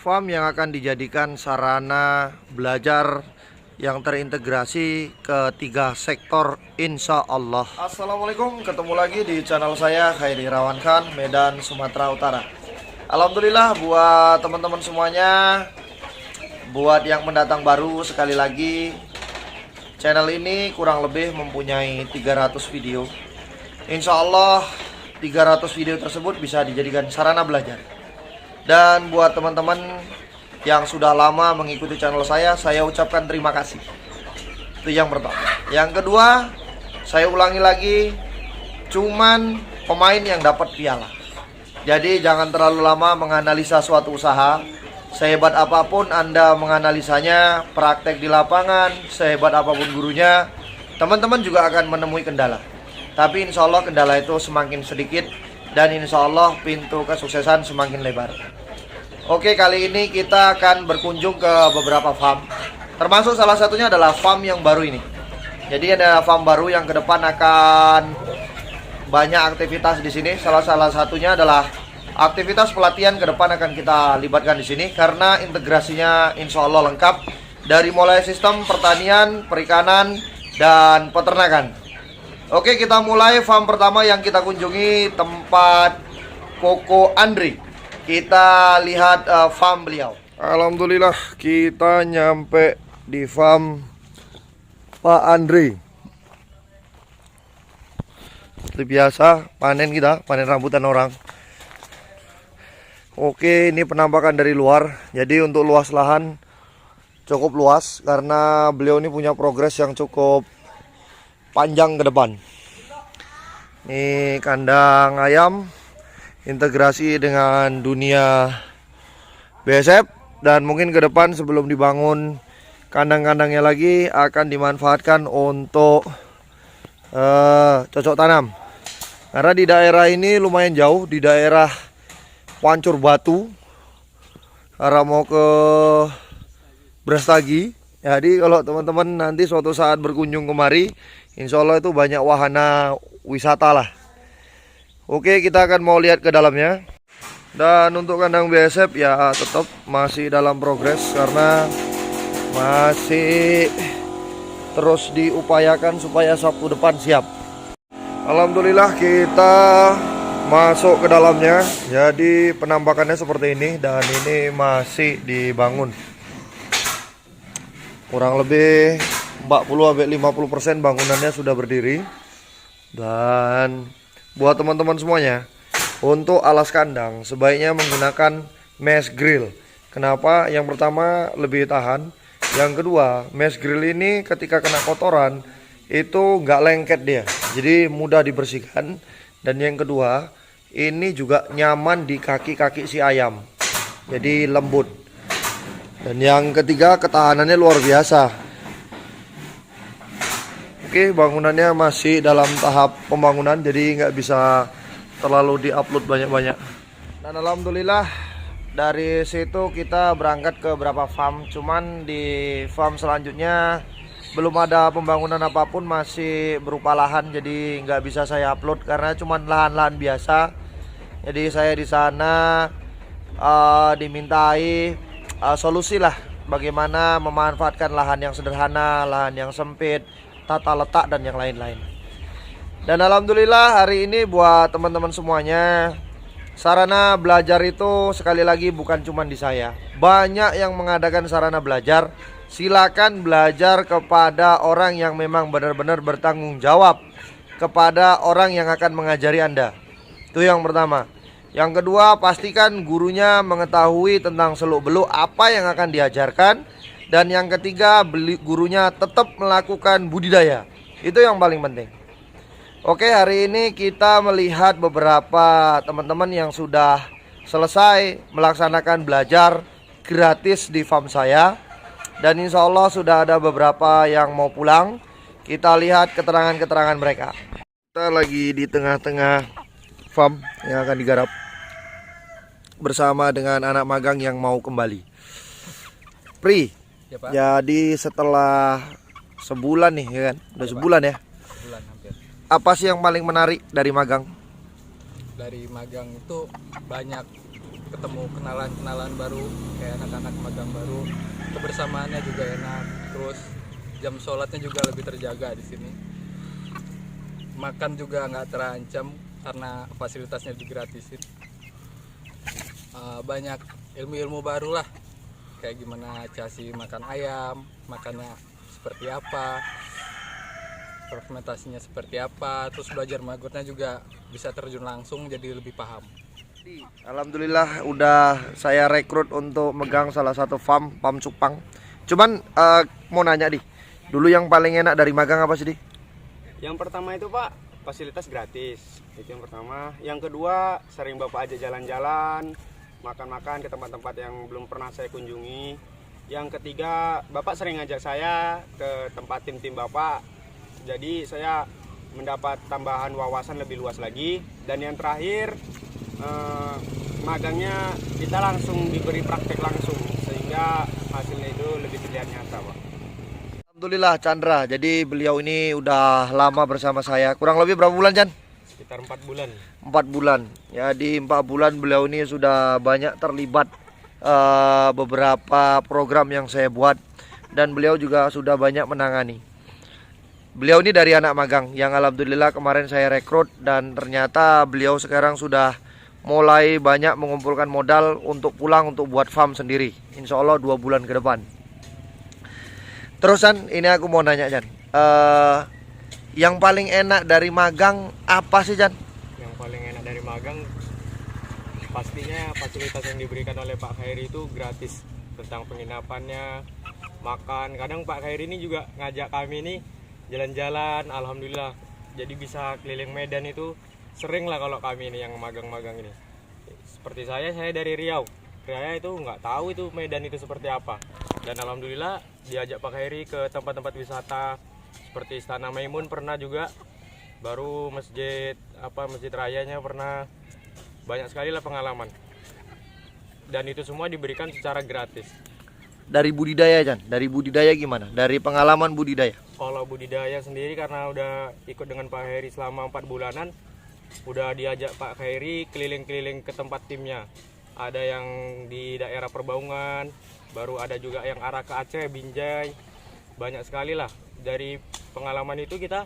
farm yang akan dijadikan sarana belajar yang terintegrasi ke 3 sektor insya Allah. Assalamualaikum, ketemu lagi di channel saya Khairi Irawan Khan, Medan, Sumatera Utara. Alhamdulillah buat teman-teman semuanya, buat yang mendatang baru, sekali lagi channel ini kurang lebih mempunyai 300 video. Insya Allah 300 video tersebut bisa dijadikan sarana belajar. Dan buat teman-teman yang sudah lama mengikuti channel saya ucapkan terima kasih. Itu yang pertama. Yang kedua, saya ulangi lagi, cuman pemain yang dapat piala. Jadi jangan terlalu lama menganalisa suatu usaha. Sehebat apapun Anda menganalisanya, praktek di lapangan, sehebat apapun gurunya, teman-teman juga akan menemui kendala. Tapi insya Allah kendala itu semakin sedikit, dan insya Allah pintu kesuksesan semakin lebar. Oke, kali ini kita akan berkunjung ke beberapa farm, termasuk salah satunya adalah farm yang baru ini. Jadi ada farm baru yang ke depan akan banyak aktivitas di sini. Salah satunya adalah aktivitas pelatihan ke depan akan kita libatkan di sini, karena integrasinya insya Allah lengkap dari mulai sistem pertanian, perikanan, dan peternakan. Oke, kita mulai farm pertama yang kita kunjungi, tempat Koko Andri. Kita lihat farm beliau. Alhamdulillah kita nyampe di farm Pak Andri. Seperti biasa panen kita, panen rambutan orang. Oke, ini penampakan dari luar. Jadi untuk luas lahan cukup luas, karena beliau ini punya progres yang cukup panjang ke depan. Ini kandang ayam integrasi dengan dunia BSF, dan mungkin ke depan sebelum dibangun kandang-kandangnya lagi akan dimanfaatkan untuk cocok tanam. Karena di daerah ini lumayan jauh, di daerah Pancur Batu, arah mau ke Brastagi. Jadi kalau teman-teman nanti suatu saat berkunjung kemari, insya Allah itu banyak wahana wisata lah. Oke, kita akan mau lihat ke dalamnya. Dan untuk kandang BSF ya tetap masih dalam progres, karena masih terus diupayakan supaya Sabtu depan siap. Alhamdulillah kita masuk ke dalamnya. Jadi penampakannya seperti ini, dan ini masih dibangun. Kurang lebih 40-50% bangunannya sudah berdiri. Dan buat teman-teman semuanya, untuk alas kandang sebaiknya menggunakan mesh grill. Kenapa? Yang pertama lebih tahan. Yang kedua, mesh grill ini ketika kena kotoran itu nggak lengket dia, jadi mudah dibersihkan. Dan yang kedua, ini juga nyaman di kaki-kaki si ayam, jadi lembut. Dan yang ketiga, ketahanannya luar biasa. Oke, bangunannya masih dalam tahap pembangunan, jadi nggak bisa terlalu diupload banyak-banyak. Dan alhamdulillah dari situ kita berangkat ke beberapa farm. Cuman di farm selanjutnya belum ada pembangunan apapun, masih berupa lahan, jadi nggak bisa saya upload karena cuman lahan-lahan biasa. Jadi saya di sana dimintai solusi lah, bagaimana memanfaatkan lahan yang sederhana, lahan yang sempit, tata letak, dan yang lain-lain. Dan alhamdulillah hari ini buat teman-teman semuanya, sarana belajar itu sekali lagi bukan cuma di saya. Banyak yang mengadakan sarana belajar. Silakan belajar kepada orang yang memang benar-benar bertanggung jawab, kepada orang yang akan mengajari Anda. Itu yang pertama. Yang kedua, pastikan gurunya mengetahui tentang seluk-beluk apa yang akan diajarkan. Dan yang ketiga, gurunya tetap melakukan budidaya. Itu yang paling penting. Oke, hari ini kita melihat beberapa teman-teman yang sudah selesai melaksanakan belajar gratis di farm saya. Dan insya Allah sudah ada beberapa yang mau pulang. Kita lihat keterangan-keterangan mereka. Kita lagi di tengah-tengah farm yang akan digarap bersama dengan anak magang yang mau kembali. Pri, ya, Pak. Jadi setelah sebulan nih ya kan, udah ya, sebulan ya. Sebulan hampir. Apa sih yang paling menarik dari magang? Dari magang itu banyak ketemu kenalan-kenalan baru, kayak anak-anak magang baru. Kebersamaannya juga enak, terus jam sholatnya juga lebih terjaga di sini. Makan juga nggak terancam karena fasilitasnya digratisin. Banyak ilmu-ilmu baru lah, kayak gimana casi makan ayam, makannya seperti apa, fermentasinya seperti apa, terus belajar magotnya juga bisa terjun langsung jadi lebih paham. Alhamdulillah udah saya rekrut untuk megang salah satu farm cupang. Cuman mau nanya dulu yang paling enak dari magang apa sih Yang pertama itu Pak, fasilitas gratis, itu yang pertama. Yang kedua, sering Bapak ajak jalan-jalan, makan-makan ke tempat-tempat yang belum pernah saya kunjungi. Yang ketiga, Bapak sering ngajak saya ke tempat tim-tim Bapak, jadi saya mendapat tambahan wawasan lebih luas lagi. Dan yang terakhir, magangnya kita langsung diberi praktek langsung, sehingga hasilnya itu lebih terlihat nyata Pak. Alhamdulillah Chandra, jadi beliau ini udah lama bersama saya. Kurang lebih berapa bulan Chan? Sekitar 4 bulan. 4 bulan. Ya, di 4 bulan beliau ini sudah banyak terlibat beberapa program yang saya buat, dan beliau juga sudah banyak menangani. Beliau ini dari anak magang yang alhamdulillah kemarin saya rekrut, dan ternyata beliau sekarang sudah mulai banyak mengumpulkan modal untuk pulang untuk buat farm sendiri. Insya Allah 2 bulan ke depan. Terus Chan, ini aku mau nanya Chan, yang paling enak dari magang apa sih Chan? Yang paling enak dari magang pastinya fasilitas yang diberikan oleh Pak Khairi itu gratis, tentang penginapannya, makan. Kadang Pak Khairi ini juga ngajak kami ini jalan-jalan, alhamdulillah. Jadi bisa keliling Medan itu sering lah kalau kami ini yang magang-magang ini. Seperti saya dari Riau. Saya itu nggak tahu itu Medan itu seperti apa. Dan alhamdulillah diajak Pak Khairi ke tempat-tempat wisata seperti Istana Maimun pernah juga, baru masjid rayanya pernah. Banyak sekali lah pengalaman, dan itu semua diberikan secara gratis. Dari budidaya Chan, dari budidaya gimana? Dari pengalaman budidaya? Kalau budidaya sendiri karena udah ikut dengan Pak Khairi selama 4 bulanan, udah diajak Pak Khairi keliling-keliling ke tempat timnya. Ada yang di daerah Perbaungan, baru ada juga yang arah ke Aceh, Binjai. Banyak sekali lah. Dari pengalaman itu kita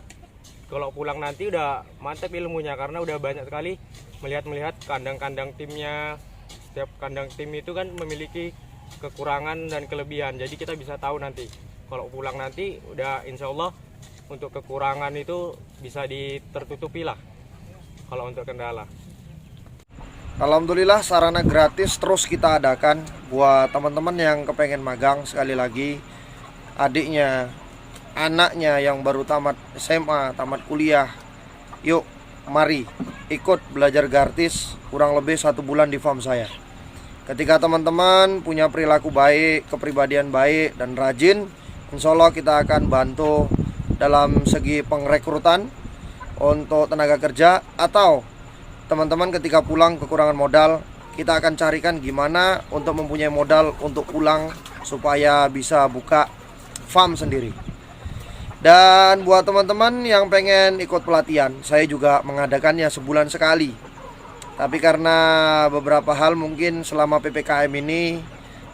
kalau pulang nanti udah mantap ilmunya, karena udah banyak sekali melihat kandang-kandang timnya. Setiap kandang tim itu kan memiliki kekurangan dan kelebihan, jadi kita bisa tahu nanti kalau pulang nanti udah insya Allah untuk kekurangan itu bisa tertutupi lah kalau untuk kendala. Alhamdulillah sarana gratis terus kita adakan buat teman-teman yang kepengen magang. Sekali lagi, adiknya, anaknya yang baru tamat SMA, tamat kuliah, yuk mari ikut belajar gratis kurang lebih 1 bulan di farm saya. Ketika teman-teman punya perilaku baik, kepribadian baik dan rajin, insya Allah kita akan bantu dalam segi pengrekrutan untuk tenaga kerja, atau teman-teman ketika pulang kekurangan modal, kita akan carikan gimana untuk mempunyai modal untuk pulang supaya bisa buka farm sendiri. Dan buat teman-teman yang pengen ikut pelatihan, saya juga mengadakannya sebulan sekali. Tapi karena beberapa hal mungkin selama PPKM ini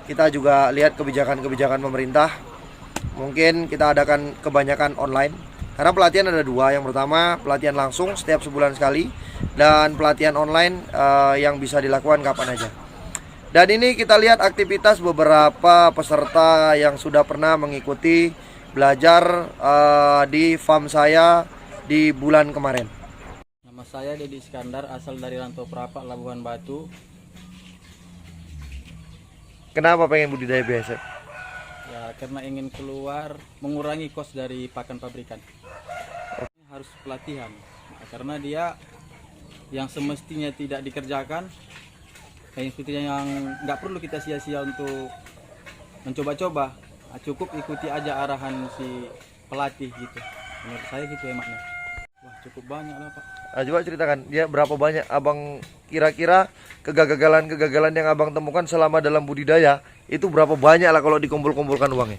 kita juga lihat kebijakan-kebijakan pemerintah, mungkin kita adakan kebanyakan online. Karena pelatihan ada 2, yang pertama pelatihan langsung setiap sebulan sekali, dan pelatihan online yang bisa dilakukan kapan aja. Dan ini kita lihat aktivitas beberapa peserta yang sudah pernah mengikuti belajar di farm saya di bulan kemarin. Nama saya Dedi Iskandar, asal dari Rantau Prapat, Labuhan Batu. Kenapa pengen budidaya BASF? Ya, karena ingin keluar, mengurangi kos dari pakan pabrikan. Harus pelatihan, karena dia yang semestinya tidak dikerjakan, kayak seperti yang nggak perlu kita sia-sia untuk mencoba-coba. Cukup ikuti aja arahan si pelatih gitu. Menurut saya gitu emaknya. Wah, cukup banyak lah Pak. Coba ceritakan, dia berapa banyak abang kira-kira kegagalan-kegagalan yang abang temukan selama dalam budidaya, itu berapa banyak lah kalau dikumpul-kumpulkan uangnya?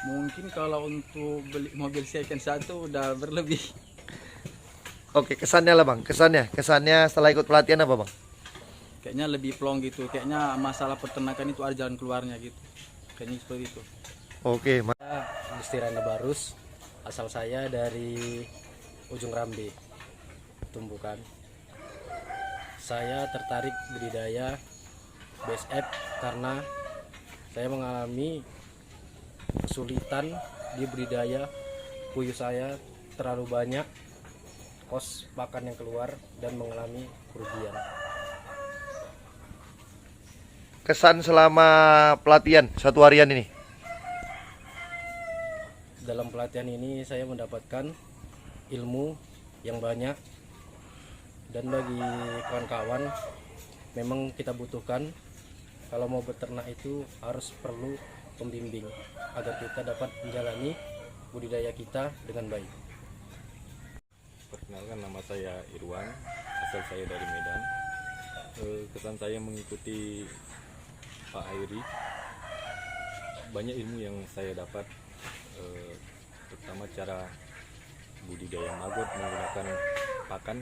Mungkin kalau untuk beli mobil second satu udah berlebih. Oke, kesannya lah bang, kesannya setelah ikut pelatihan apa bang? kayaknya lebih plong gitu, kayaknya masalah peternakan itu ada jalan keluarnya gitu, kayaknya seperti itu. Oke, Gusti Randa Barus, asal saya dari Ujung Rambe, Tumbukan. Saya tertarik budidaya BSF karena saya mengalami kesulitan di budidaya puyuh saya, terlalu banyak kos pakan yang keluar dan mengalami kerugian. kesan selama pelatihan 1 harian ini. Dalam pelatihan ini saya mendapatkan ilmu yang banyak, dan bagi kawan-kawan memang kita butuhkan kalau mau beternak itu harus perlu pembimbing agar kita dapat menjalani budidaya kita dengan baik. Perkenalkan, nama saya Irwan, asal saya dari Medan. Kesan saya mengikuti Pak Hairi, banyak ilmu yang saya dapat, terutama cara budidaya maggot menggunakan pakan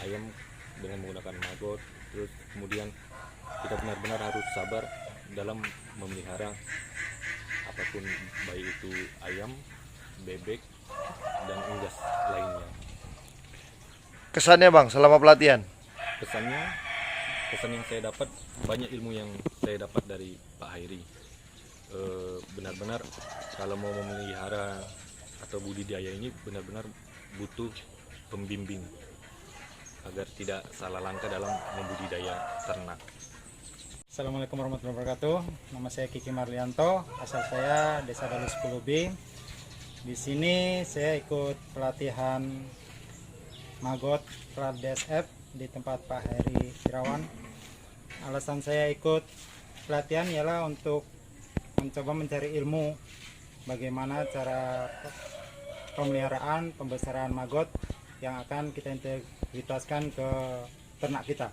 ayam dengan menggunakan maggot. Terus kemudian kita benar-benar harus sabar dalam memelihara apapun, baik itu ayam, bebek, dan unggas lainnya. Kesannya Bang selama pelatihan. Kesan yang saya dapat, banyak ilmu yang saya dapat dari Pak Hairi. Benar-benar kalau mau memelihara atau budidaya ini benar-benar butuh pembimbing agar tidak salah langkah dalam membudidaya ternak. Assalamualaikum warahmatullahi wabarakatuh. Nama saya Kiki Marlianto, asal saya Desa Dalu 10B. Di sini saya ikut pelatihan maggot Plat DSF di tempat Pak Heri Irawan. Alasan saya ikut pelatihan ialah untuk mencoba mencari ilmu bagaimana cara pemeliharaan, pembesaran maggot yang akan kita integritaskan ke ternak kita.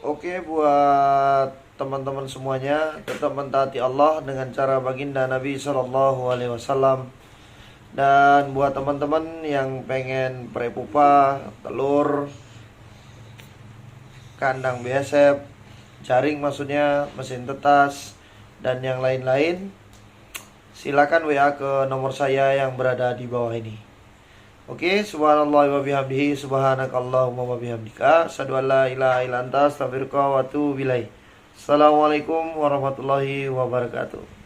Oke, buat teman-teman semuanya, tetap mentaati Allah dengan cara baginda Nabi SAW. Dan buat teman-teman yang pengen prepupa, telur, kandang BSF, jaring maksudnya, mesin tetas, dan yang lain-lain, silakan WA ke nomor saya yang berada di bawah ini. Oke, subhanallah wa bihamdihi, subhanakallahumma wa bihamdika, asyhadu an la ilaha illa anta, astaghfiruka wa atubu ilaik. Assalamualaikum warahmatullahi wabarakatuh.